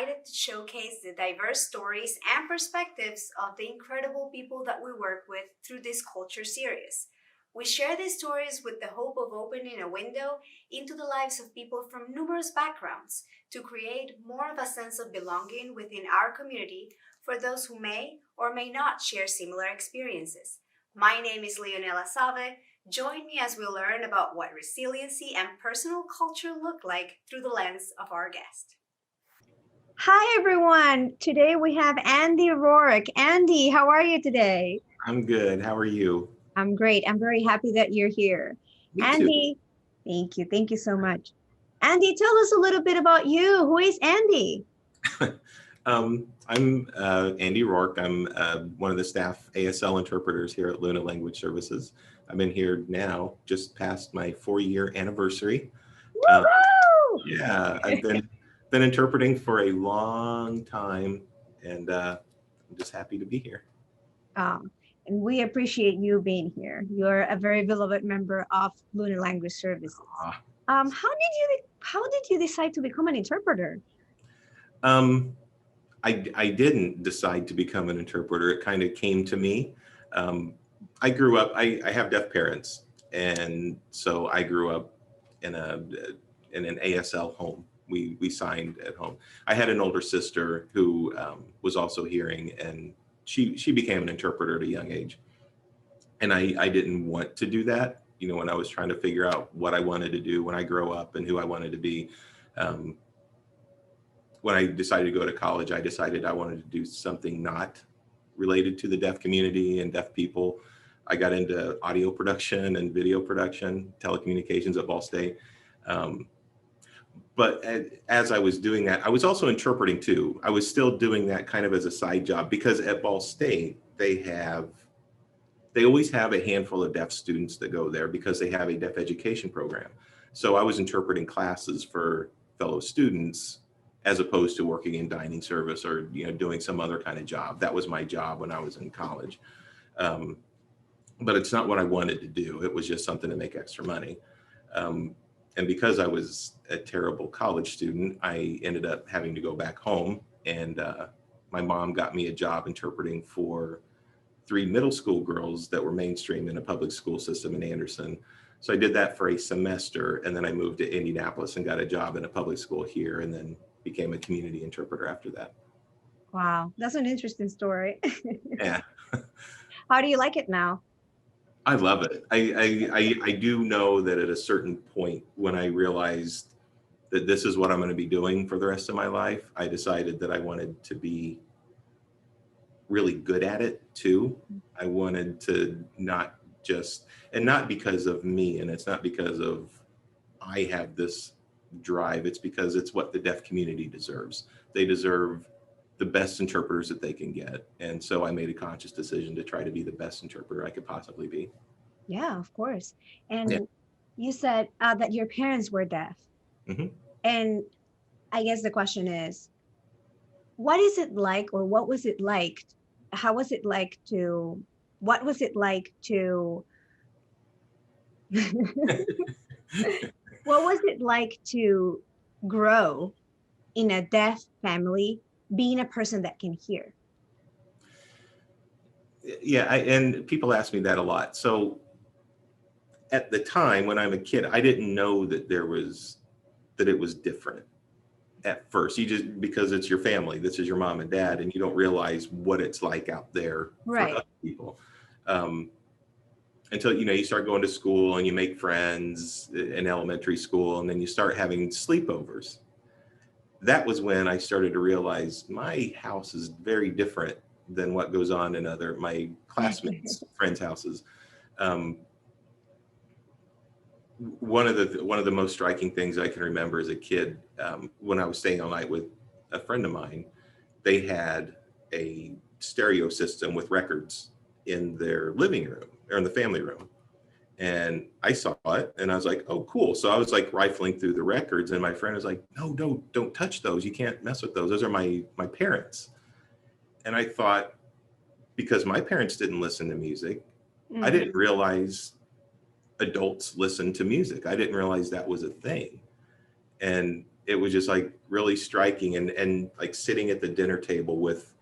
excited to showcase the diverse stories and perspectives of the incredible people that we work with through this culture series. We share these stories with the hope of opening a window into the lives of people from numerous backgrounds to create more of a sense of belonging within our community for those who may or may not share similar experiences. My name is Leonela Save. Join me as we learn about what resiliency and personal culture look like through the lens of our guest. Hi, everyone. Today we have Andy Rork. Andy, how are you today? I'm good. How are you? I'm great. I'm very happy that you're here. Me too. Andy, thank you. Thank you so much. Andy, tell us a little bit about you. Who is Andy? I'm Andy Rork. I'm one of the staff ASL interpreters here at Luna Language Services. I've been here now, just past my 4-year anniversary. Yeah, I've been interpreting for a long time, and I'm just happy to be here. And we appreciate you being here. You're a very beloved member of Luna Language Services. How did you decide to become an interpreter? I didn't decide to become an interpreter. It kind of came to me. I grew up, I have deaf parents. And so I grew up in an ASL home. We signed at home. I had an older sister who was also hearing, and she became an interpreter at a young age. And I didn't want to do that. You know, when I was trying to figure out what I wanted to do when I grow up and who I wanted to be. When I decided to go to college, I decided I wanted to do something not related to the deaf community and deaf people. I got into audio production and video production, telecommunications at Ball State. But as I was doing that, I was also interpreting too. I was still doing that kind of as a side job because at Ball State, they always have a handful of deaf students that go there because they have a deaf education program. So I was interpreting classes for fellow students as opposed to working in dining service or doing some other kind of job. That was my job when I was in college. But it's not what I wanted to do. It was just something to make extra money. And because I was a terrible college student, I ended up having to go back home. And my mom got me a job interpreting for 3 middle school girls that were mainstream in a public school system in Anderson. So I did that for a semester. And then I moved to Indianapolis and got a job in a public school here, and then became a community interpreter after that. Wow, that's an interesting story. Yeah. How do you like it now? I love it. I do know that at a certain point when I realized that this is what I'm going to be doing for the rest of my life, I decided that I wanted to be really good at it too. I wanted to not because of me, and it's not because of I have this drive. It's because it's what the deaf community deserves. They deserve the best interpreters that they can get. And so I made a conscious decision to try to be the best interpreter I could possibly be. Yeah, of course. And you said that your parents were deaf. Mm-hmm. And I guess the question is, what is it like, or what was it like? What was it like to what was it like to grow in a deaf family, being a person that can hear? Yeah, and people ask me that a lot. So at the time when I'm a kid, I didn't know that it was different at first. You just, because it's your family, this is your mom and dad, and you don't realize what it's like out there for other people. Until you start going to school and you make friends in elementary school, and then you start having sleepovers. That was when I started to realize my house is very different than what goes on in my classmates' friends' houses. One of the most striking things I can remember as a kid, when I was staying all night with a friend of mine, they had a stereo system with records in their living room or in the family room. And I saw it and I was like, oh, cool. So I was like rifling through the records, and my friend was like, no, don't touch those. You can't mess with those. Those are my parents. And I thought, because my parents didn't listen to music, I didn't realize adults listen to music. I didn't realize that was a thing. And it was just like really striking, and like sitting at the dinner table with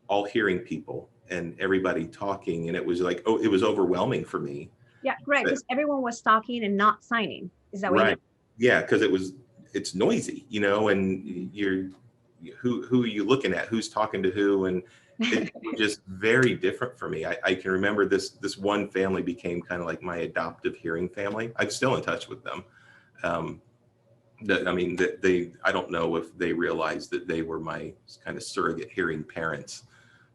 all hearing people and everybody talking, and it was like, oh, it was overwhelming for me. Yeah, right. But, Because everyone was talking and not signing. Is that what you right. mean? Yeah, because it's noisy, you know, and who are you looking at? Who's talking to who? And it was just very different for me. I can remember this one family became kind of like my adoptive hearing family. I'm still in touch with them. I mean, that I don't know if they realized that they were my kind of surrogate hearing parents.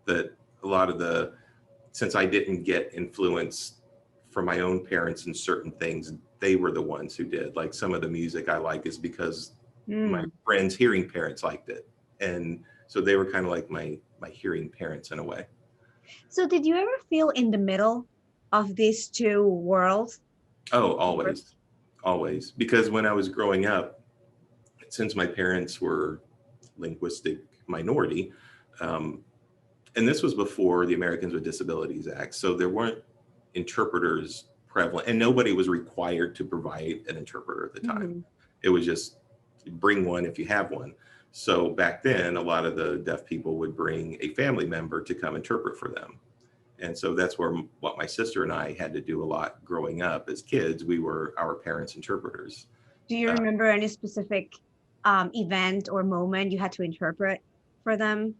That a lot of since I didn't get influence from my own parents in certain things, they were the ones who did. Like some of the music I like is because my friends' hearing parents liked it. And so they were kind of like my hearing parents in a way. So did you ever feel in the middle of these two worlds? Oh, always. Because when I was growing up, since my parents were linguistic minority, and this was before the Americans with Disabilities Act, so there weren't interpreters prevalent, and nobody was required to provide an interpreter at the time. It was just bring one if you have one. So back then, a lot of the deaf people would bring a family member to come interpret for them. And so that's what my sister and I had to do a lot growing up as kids. We were our parents' interpreters. Do you remember any specific event or moment you had to interpret for them?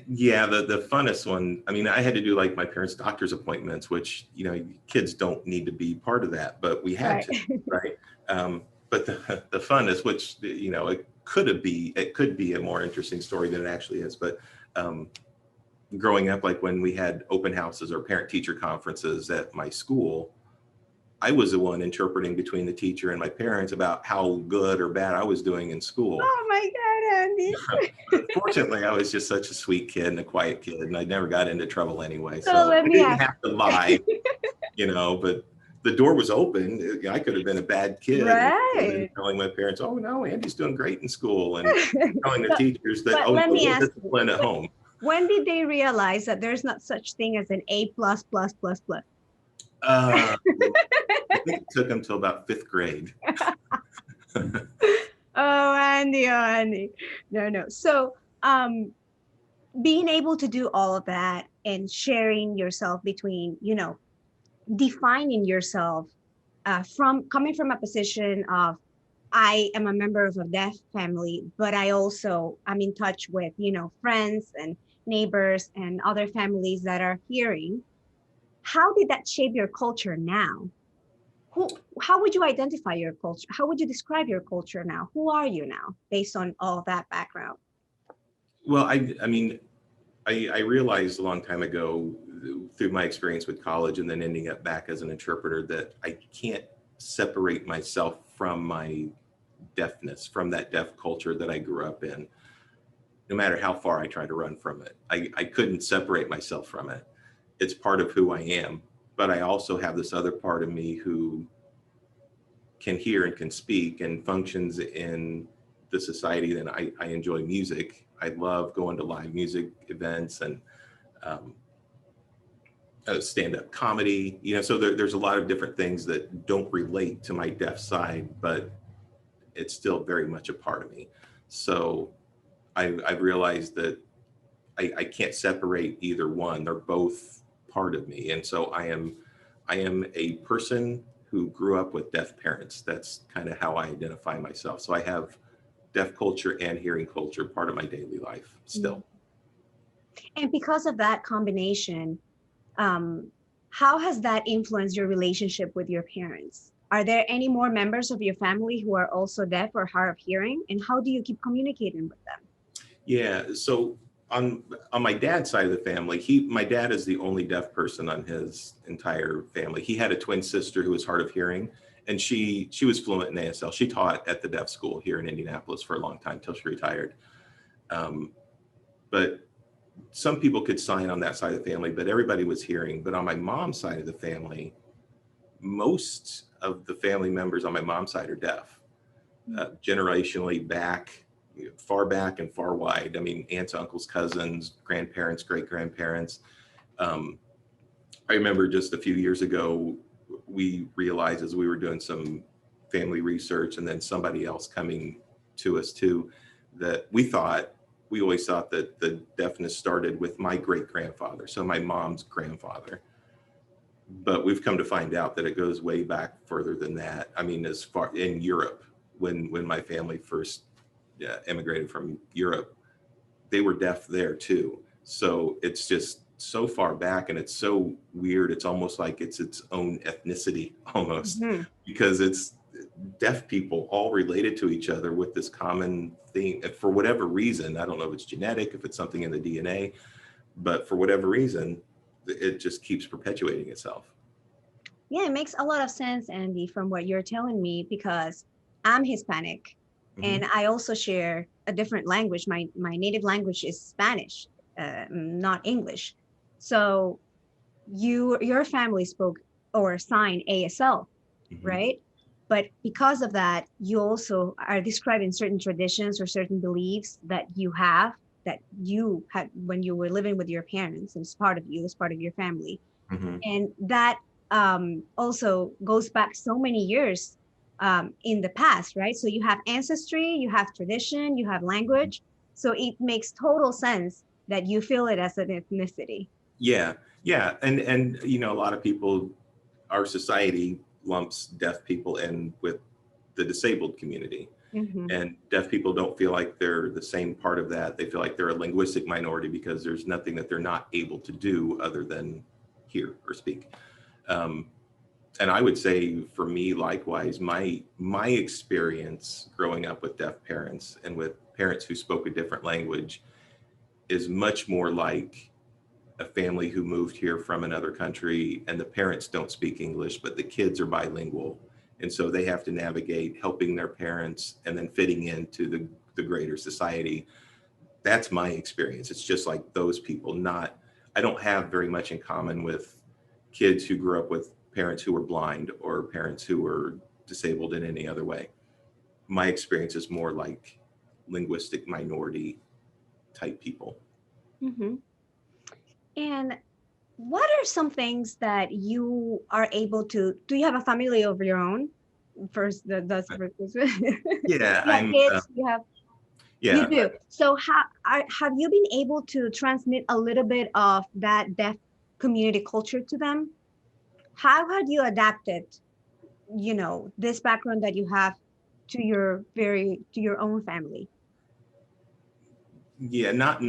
Yeah, the funnest one. I mean, I had to do like my parents' doctor's appointments, which, you know, kids don't need to be part of that, but we had to, right? But the funnest, which, you know, it could be a more interesting story than it actually is. But growing up, like when we had open houses or parent teacher conferences at my school, I was the one interpreting between the teacher and my parents about how good or bad I was doing in school. Oh my God, Andy. Fortunately, I was just such a sweet kid and a quiet kid, and I never got into trouble anyway. So So let I me didn't ask. have to lie, you know, but the door was open. I could have been a bad kid. Right. Telling my parents, oh no, Andy's doing great in school, and telling the teachers that, but oh, let no, me ask discipline at home. When did they realize that there's not such thing as an A plus plus plus plus? I think it took them till about 5th grade. Oh, Andy. No. So, being able to do all of that and sharing yourself between, you know, defining yourself from coming from a position of, I am a member of a deaf family, but I'm in touch with, you know, friends and neighbors and other families that are hearing. How did that shape your culture now? How would you identify your culture? How would you describe your culture now? Who are you now based on all of that background? Well, I mean, I realized a long time ago through my experience with college and then ending up back as an interpreter that I can't separate myself from my deafness, from that deaf culture that I grew up in, no matter how far I try to run from it. I couldn't separate myself from it. It's part of who I am, but I also have this other part of me who can hear and can speak and functions in the society. That I enjoy music. I love going to live music events and stand-up comedy, you know, so there's a lot of different things that don't relate to my deaf side, but it's still very much a part of me. So I've realized that I can't separate either one. They're both part of me. And so I am a person who grew up with deaf parents. That's kind of how I identify myself. So I have deaf culture and hearing culture part of my daily life still. And because of that combination, how has that influenced your relationship with your parents? Are there any more members of your family who are also deaf or hard of hearing? And how do you keep communicating with them? Yeah, so on my dad's side of the family, my dad is the only deaf person on his entire family. He had a twin sister who was hard of hearing, and she was fluent in ASL. She taught at the deaf school here in Indianapolis for a long time till she retired. But some people could sign on that side of the family, but everybody was hearing. But on my mom's side of the family, most of the family members on my mom's side are deaf, generationally far back and far wide. I mean, aunts, uncles, cousins, grandparents, great grandparents. I remember just a few years ago, we realized as we were doing some family research and then somebody else coming to us too, that we always thought that the deafness started with my great grandfather, so my mom's grandfather. But we've come to find out that it goes way back further than that. I mean, as far in Europe, when my family first immigrated from Europe, they were deaf there too. So it's just so far back, and it's so weird. It's almost like it's its own ethnicity almost, Mhm. because it's deaf people all related to each other with this common thing. And for whatever reason, I don't know if it's genetic, if it's something in the DNA, but for whatever reason, it just keeps perpetuating itself. Yeah, it makes a lot of sense, Andy, from what you're telling me, because I'm Hispanic and Mhm. I also share a different language. My native language is Spanish, not English. So your family spoke or signed ASL, Mhm. right? But because of that, you also are describing certain traditions or certain beliefs that you have, that you had when you were living with your parents, and it's part of you, it's part of your family. Mhm. And that also goes back so many years in the past, right? So you have ancestry, you have tradition, you have language. So it makes total sense that you feel it as an ethnicity. Yeah, yeah, and a lot of people, our society lumps deaf people in with the disabled community, Hmm. and deaf people don't feel like they're the same part of that. They feel like they're a linguistic minority because there's nothing that they're not able to do other than hear or speak. Um, and I would say for me, likewise, my experience growing up with deaf parents and with parents who spoke a different language is much more like a family who moved here from another country, and the parents don't speak English, but the kids are bilingual. And so they have to navigate helping their parents and then fitting into the greater society. That's my experience. It's just like those people, I don't have very much in common with kids who grew up with parents who were blind or parents who were disabled in any other way. My experience is more like linguistic minority type people. Hmm. And what are some things that you are able to? Do you have a family of your own? First, that's the first question. Yeah, You have kids. You yeah. do. So have you been able to transmit a little bit of that deaf community culture to them? How had you adapted, this background that you have to your own family? Yeah, not.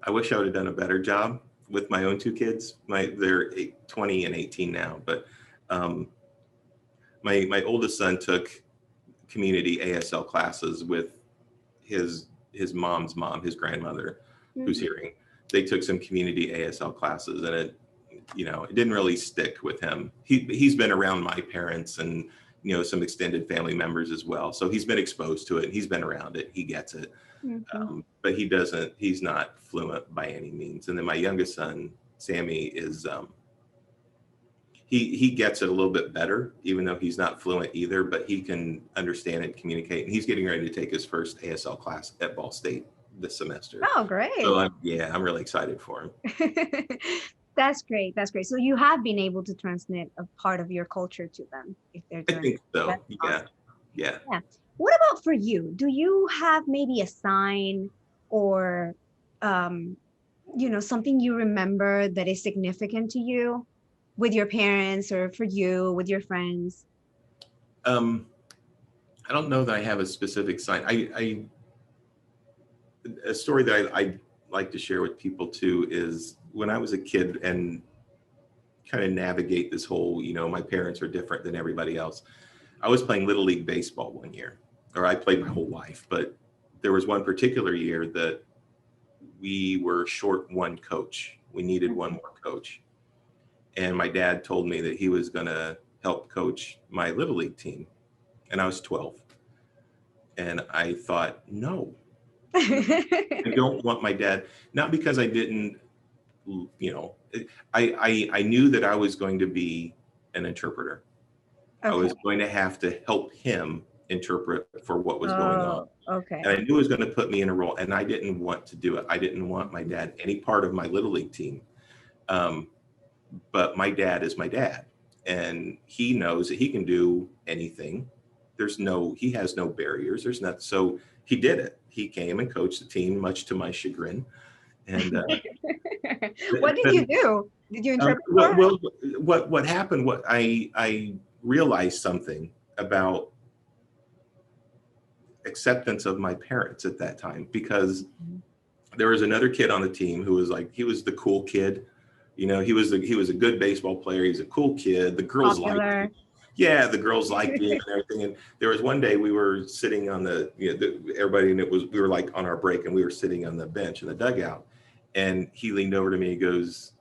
I wish I would have done a better job with my own two kids. They're 20 and 18 now, but um, my oldest son took community ASL classes with his mom's mom, his grandmother, who's Mhm. hearing. They took some community ASL classes, and it didn't really stick with him. He's been around my parents and some extended family members as well, so he's been exposed to it. He's been around it. He gets it. Mhm. But he's not fluent by any means. And then my youngest son, Sammy, is he gets it a little bit better, even though he's not fluent either, but he can understand and communicate. And he's getting ready to take his first ASL class at Ball State this semester. Oh, So great. I'm really excited for him. That's great. That's great. So you have been able to transmit a part of your culture to them if they're I doing think it. so. That's Yeah. awesome. Yeah. Yeah. What about for you? Do you have maybe a sign or um, something you remember that is significant to you with your parents or for you with your friends? Um, I don't know that I have a specific sign. A story that I like to share with people too is when I was a kid and kind of navigate this whole, my parents are different than everybody else. I was playing Little League Baseball one year, or I played my whole life, but there was one particular year that we were short one coach. We needed one Mhm. more coach. And my dad told me that he was going to help coach my Little League team. And I was 12. And I thought, no, no, I don't want my dad, not because I didn't, you know, I knew that I was going to be an interpreter. I Okay. was going to have to help him interpret for what was going on. Oh, okay. And I knew it was going to put me in a role, and I didn't want to do it. I didn't want my dad any part of my Little League team. Um, but my dad is my dad, and he knows that he can do anything. he has no barriers. There's not, so he did it. He came and coached the team, much to my chagrin. And What did you do? Did you interpret for well, her? well, what happened? What I realized something about acceptance of my parents at that time, because there was another kid on the team who was like, he was the cool kid. You know, he was a good baseball player. He's a cool kid. The girls liked Popular. him. Yeah, the girls liked him and everything. And there was one day we were sitting on everybody, and we were like on our break, and we were sitting on the bench in the dugout. And he leaned over to me and he goes,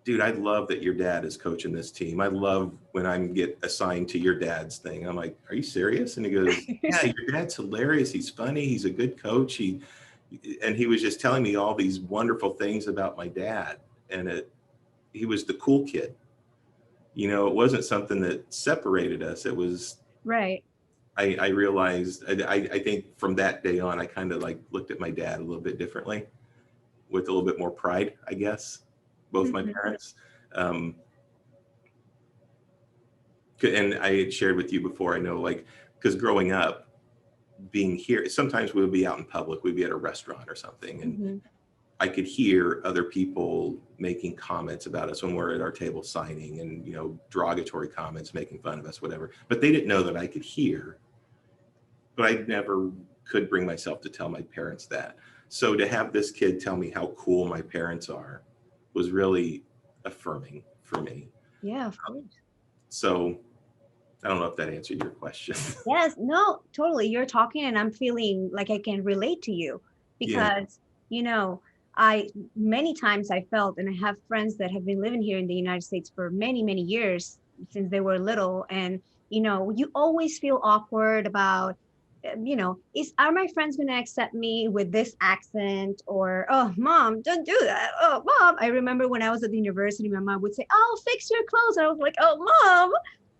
dude, I love that your dad is coaching this team. I love when I get assigned to your dad's thing. I'm like, are you serious? And he goes, yeah, your dad's hilarious. He's funny. He's a good coach. And he was just telling me all these wonderful things about my dad. And he was the cool kid. You know, it wasn't something that separated us. It was, Right. I realized, I think from that day on, I kind of like looked at my dad a little bit differently, with a little bit more pride, I guess, both my parents. And I had shared with you before, I know, like, because growing up, being here, sometimes we would be out in public, we'd be at a restaurant or something, and I could hear other people making comments about us when we're at our table signing, and, you know, derogatory comments, making fun of us, whatever. But they didn't know that I could hear. But I never could bring myself to tell my parents that. So to have this kid tell me how cool my parents are was really affirming for me. Yeah, of course. So I don't know if that answered your question. Yes, no, totally. You're talking and I'm feeling like I can relate to you because, you know, many times I felt, and I have friends that have been living here in the United States for many, many years since they were little. And, you know, you always feel awkward about, you know, are my friends going to accept me with this accent? Or, oh, mom, don't do that. Oh, mom. I remember when I was at the university, my mom would say, oh, fix your clothes. And I was like, oh, mom.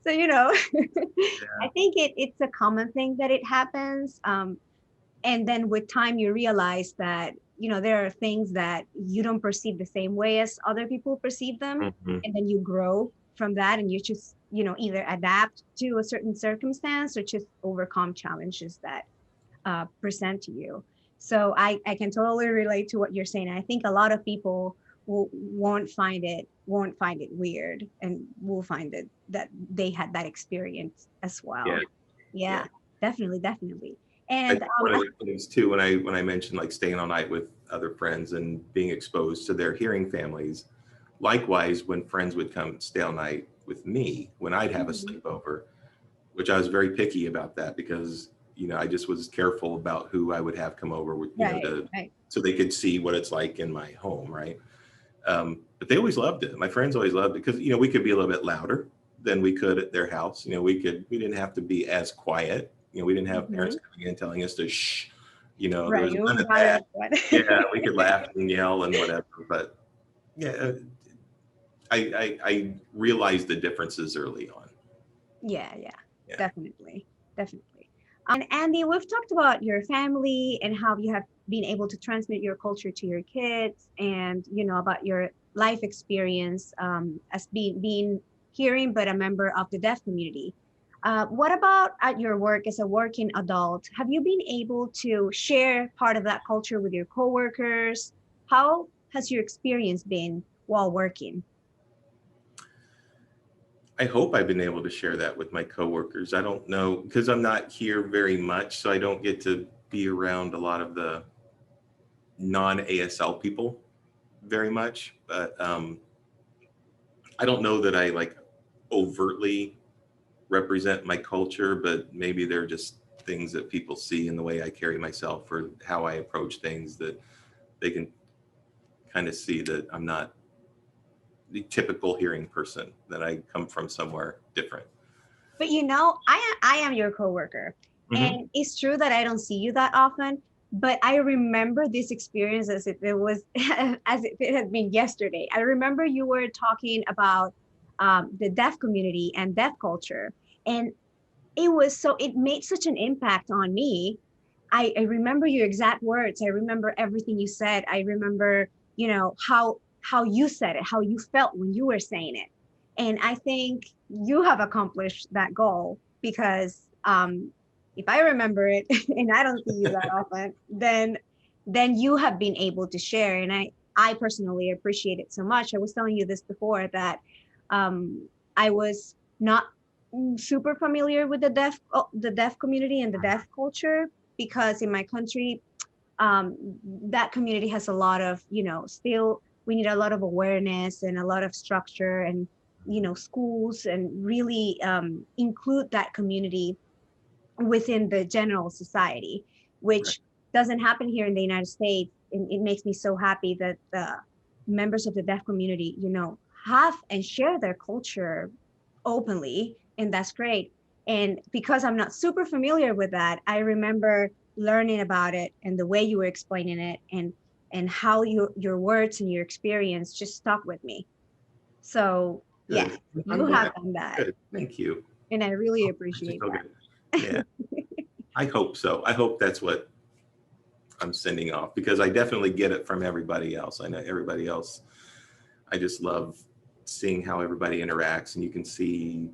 So, you know, I think it's a common thing that it happens. And then with time, you realize that, you know, there are things that you don't perceive the same way as other people perceive them. And then you grow from that, and you just, you know, either adapt to a certain circumstance or just overcome challenges that present to you. So I can totally relate to what you're saying. I think a lot of people won't find it weird, and will find it that they had that experience as well. Yeah. Definitely. And one of the things too, when I mentioned like staying all night with other friends and being exposed to their hearing families, likewise, when friends would come stay all night with me, when I'd have a sleepover, which I was very picky about that, because, you know, I just was careful about who I would have come over with, you know, so they could see what it's like in my home, right? But they always loved it. My friends always loved it because, you know, we could be a little bit louder than we could at their house. You know, we didn't have to be as quiet. You know, we didn't have parents coming in telling us to shh. You know, there was none of that. Yeah, we could laugh and yell and whatever. But yeah, I realized the differences early on. Yeah, definitely. And Andy, we've talked about your family and how you have been able to transmit your culture to your kids, and, you know, about your life experience as being hearing but a member of the deaf community. What about at your work as a working adult? Have you been able to share part of that culture with your coworkers? How has your experience been while working? I hope I've been able to share that with my coworkers. I don't know, because I'm not here very much, so I don't get to be around a lot of the non-ASL people very much. But I don't know that I like overtly represent my culture, but maybe they're just things that people see in the way I carry myself or how I approach things, that they can kind of see that I'm not the typical hearing person, that I come from somewhere different. But, you know, I am your coworker, and it's true that I don't see you that often, but I remember this experience as if it was as if it had been yesterday. I remember you were talking about the deaf community and deaf culture, and it made such an impact on me. I remember your exact words. I remember everything you said. I remember, you know, how you said it, how you felt when you were saying it. And I think you have accomplished that goal because if I remember it, and I don't see you that often, then you have been able to share. And I personally appreciate it so much. I was telling you this before that I was not super familiar with the deaf community and the deaf culture, because in my country, that community has a lot of, still we need a lot of awareness and a lot of structure, and schools, and really include that community within the general society, which doesn't happen here in the United States. And it makes me so happy that the members of the deaf community, have and share their culture openly, and that's great. And because I'm not super familiar with that, I remember learning about it and the way you were explaining it, and how your words and your experience just stuck with me. So yes, Good. you have done that. Good. Thank you. And I really I appreciate just that. feel good. Yeah, I hope so. I hope that's what I'm sending off, because I definitely get it from everybody else. I know everybody else. I just love seeing how everybody interacts, and you can see,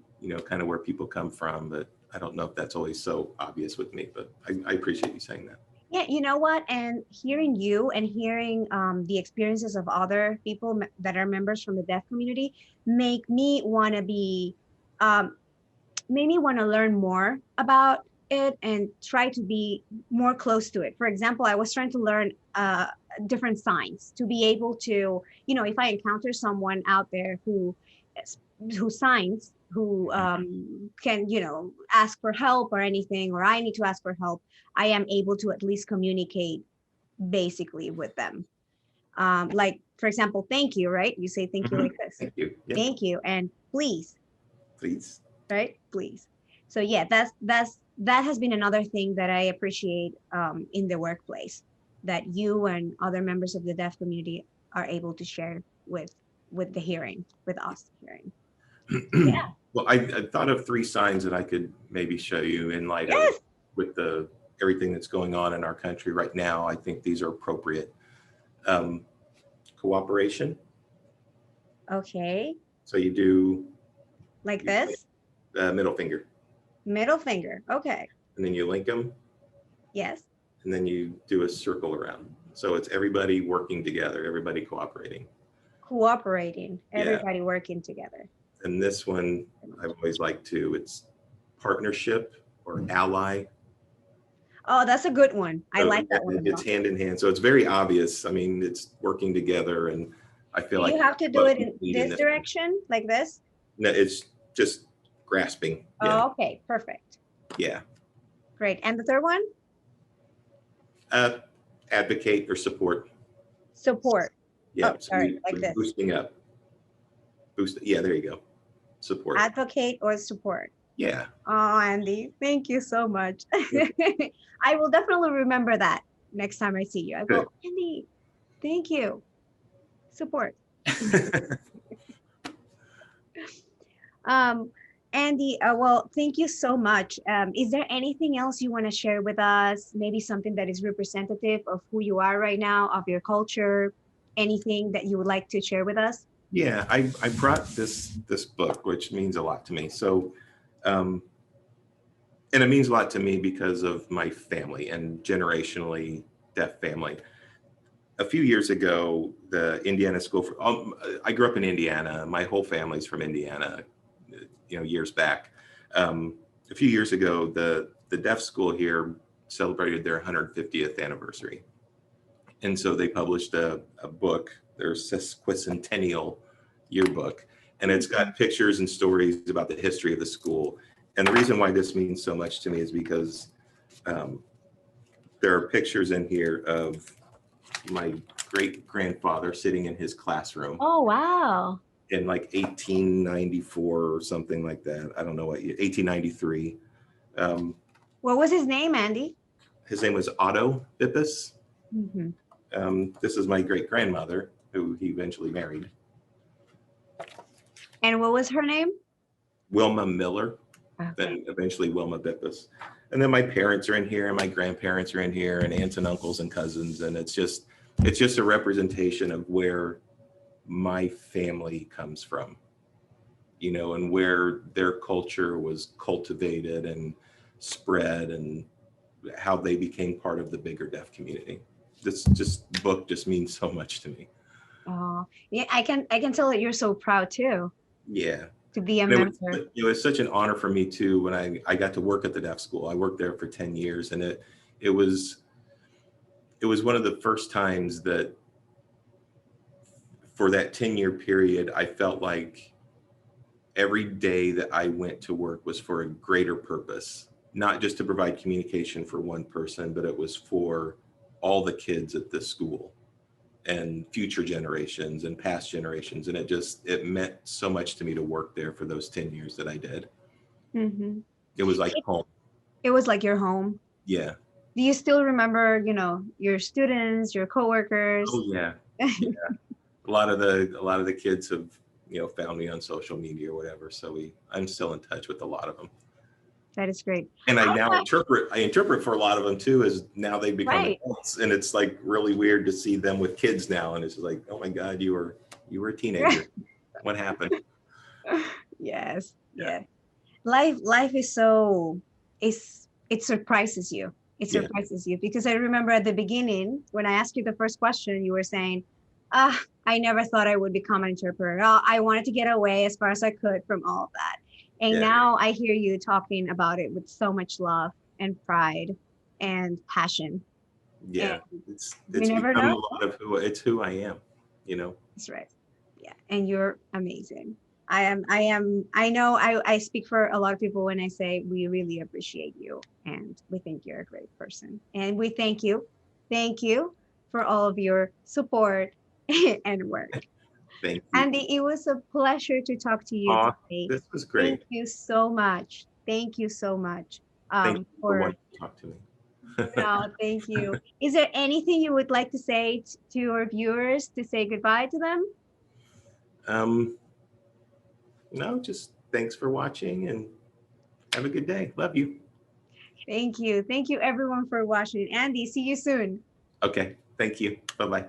kind of where people come from. But I don't know if that's always so obvious with me, but I appreciate you saying that. Yeah, you know what? And hearing you and hearing the experiences of other people that are members from the deaf community make me want to um, made me want to learn more about it and try to be more close to it. For example, I was trying to learn different signs to be able to, if I encounter someone out there who signs, who can, ask for help or anything, or I need to ask for help, I am able to at least communicate basically with them. Like, for example, thank you, right? You say thank you like this. Thank you. Yeah, Thank you. And please, please. right? Please. So yeah, that has been another thing that I appreciate in the workplace, that you and other members of the deaf community are able to share with the hearing, with us hearing. Yeah. Well, I thought of 3 signs that I could maybe show you in light of Yes. with everything that's going on in our country right now. I think these are appropriate. Cooperation. Okay. So you do Like this. middle finger, Middle finger. Okay. and then you link them, Yes. and then you do a circle around. So it's everybody working together, everybody cooperating. Cooperating. Yeah. Everybody working together. And this one I've always liked too. It's partnership or ally. Oh, that's a good one. I So like that one. It's hand in hand. So it's very obvious. I mean, it's working together, and I feel like You have to do what it we in need this direction, like this. No, it's just grasping. Yeah. Oh, okay. Perfect. Yeah. Great. And the third one? Advocate or support. Support. Yeah. Oh, sorry, like this. Boosting up. Yeah, there you go. Support. Advocate or support. Yeah. Oh, Andy, thank you so much. I will definitely remember that next time I see you. I go, Good. Andy, thank you. Support. Andy, well, thank you so much. Is there anything else you want to share with us? Maybe something that is representative of who you are right now, of your culture, anything that you would like to share with us? Yeah, I brought this book, which means a lot to me. So, and it means a lot to me because of my family and generationally deaf family. A few years ago, the Indiana School for, I grew up in Indiana. My whole family's from Indiana, years back. A few years ago, the deaf school here celebrated their 150th anniversary. And so they published a book, their sesquicentennial yearbook, and it's got pictures and stories about the history of the school. And the reason why this means so much to me is because there are pictures in here of my great grandfather sitting in his classroom. Oh, wow. In like 1894 or something like that. I don't know what year, 1893. What was his name, Andy? His name was Otto Bippus. Mm-hmm. This is my great grandmother, who he eventually married. And what was her name? Wilma Miller, Okay. then eventually Wilma Bippus. And then my parents are in here, and my grandparents are in here, and aunts and uncles and cousins. And it's just a representation of where my family comes from, and where their culture was cultivated, and spread and how they became part of the bigger deaf community. This book just means so much to me. Oh, yeah, I can tell that you're so proud too Yeah. to be a And mentor. it was such an honor for me too when I got to work at the deaf school. I worked there for 10 years, and it was one of the first times that for that 10-year period, I felt like every day that I went to work was for a greater purpose, not just to provide communication for one person, but it was for all the kids at the school and future generations and past generations. And it meant so much to me to work there for those 10 years that I did. Hmm. It was like home. It was like your home. Yeah. Do you still remember, your students, your coworkers? Oh yeah. Yeah. A lot of the kids have, found me on social media or whatever. So I'm still in touch with a lot of them. That is great. And I How now much- interpret for a lot of them too, as now they've become Right. adults, and it's like really weird to see them with kids now. And it's like, oh my God, you were a teenager. What happened? Yes. Yeah. Yeah. Life is it surprises you. It Yeah. surprises you because I remember at the beginning when I asked you the first question, you were saying, I never thought I would become an interpreter. I wanted to get away as far as I could from all of that. And Yeah. now I hear you talking about it with so much love and pride and passion. Yeah. And It's we never become know. a lot of who I am, That's right. Yeah. And you're amazing. I know I speak for a lot of people when I say we really appreciate you and we think you're a great person. And we thank you. Thank you for all of your support and work. Thank you. Andy, it was a pleasure to talk to you Aw, today. this was great. Thank you so much. Thank you so much. Thank you for wanting to talk to me. No, thank you. Is there anything you would like to say to your viewers to say goodbye to them? No, just thanks for watching and have a good day. Love you. Thank you. Thank you everyone for watching. Andy, see you soon. Okay. Thank you. Bye-bye.